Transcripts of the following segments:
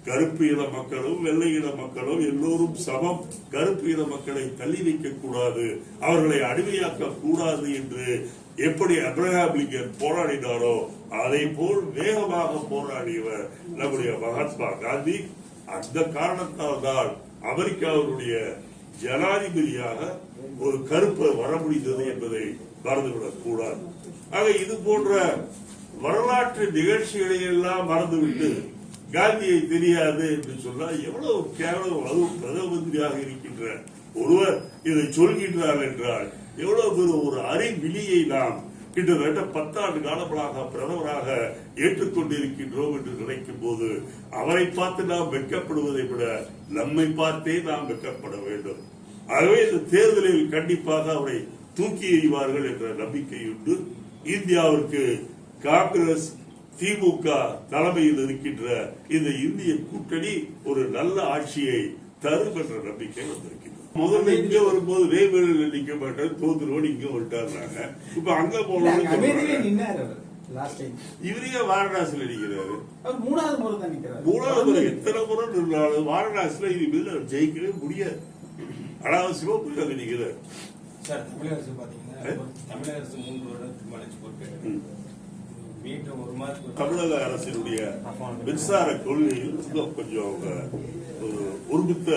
கருப்பு இன மக்களும் வெள்ளை இன மக்களும் எல்லோரும் சமம், கருப்பு இன மக்களை தள்ளி வைக்க கூடாது, அவர்களை அடிமையாக்க கூடாது என்று எப்படி அப்ரஹாம் லிங்கன் போராடினாரோ அதை போல் வேகமாக போராடியவர் நம்முடைய மகாத்மா காந்தி. அந்த காரணத்தால் தான் அமெரிக்காவுடைய ஜனாதிபதியாக ஒரு கருப்பு வர முடிந்தது என்பதை மறந்துவிடக் கூடாது. ஆக இது போன்ற வரலாற்று நிகழ்ச்சிகளை எல்லாம் மறந்துவிட்டு காந்தியை தெரியாது என்று சொன்னால் எவ்வளவு கேவலம். அதுவும் பிரதம மந்திரியாக இருக்கின்ற ஒருவர் இதை சொல்கின்றார் என்றால் எவ்வளவு பெரிய ஒரு அறிவிலியை நாம் கிட்டத்தட்ட 10 ஆண்டு காலங்களாக பிரதமராக ஏற்றுக்கொண்டிருக்கின்றோம் என்று நினைக்கும் போது அவரை பார்த்து நாம் வெட்கப்படுவதை விட நம்மை பார்த்தே நாம் வெட்கப்பட வேண்டும். ஆகவே இந்த தேர்தலில் கண்டிப்பாக அவரை தூக்கி எறிவார்கள் என்ற நம்பிக்கையுண்டு. இந்தியாவிற்கு காங்கிரஸ் திமுக தலைமையில் இருக்கின்ற இந்த இந்திய கூட்டணி ஒரு நல்ல ஆட்சியை தரும் என்ற நம்பிக்கை வந்திருக்கிறது. முதல்ல இங்க வரும்போது ரேவேலில் நிக்க மாட்டேன், தோத்துருவோம், இங்க வந்துட்டாங்க. இப்ப அங்க போனோம், இவரையே வாரணாசியில் நிக்கிறாரு. மூணாவது முறை எத்தனை முறை நின்றாலும் வாரணாசியில இனிமேல் ஜெயிக்கவே முடியாது. அனாவசியமா போய் அங்க நிக்கிறார். தமிழக அரசு 3 வருடம் தீர்மானிச்சு போட்டு தமிழக அரசினுடைய மின்சார கொள்கையில் கொஞ்சம் அவங்க ஒரு ஒருமித்த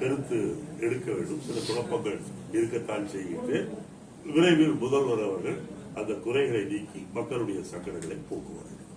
கருத்து எடுக்க வேண்டும். சில குழப்பங்கள் இருக்கத்தான் செய்கிட்டு விரைவில் முதல்வர் அவர்கள் அந்த குறைகளை நீக்கி மக்களுடைய சங்கடங்களை போக்குவார்.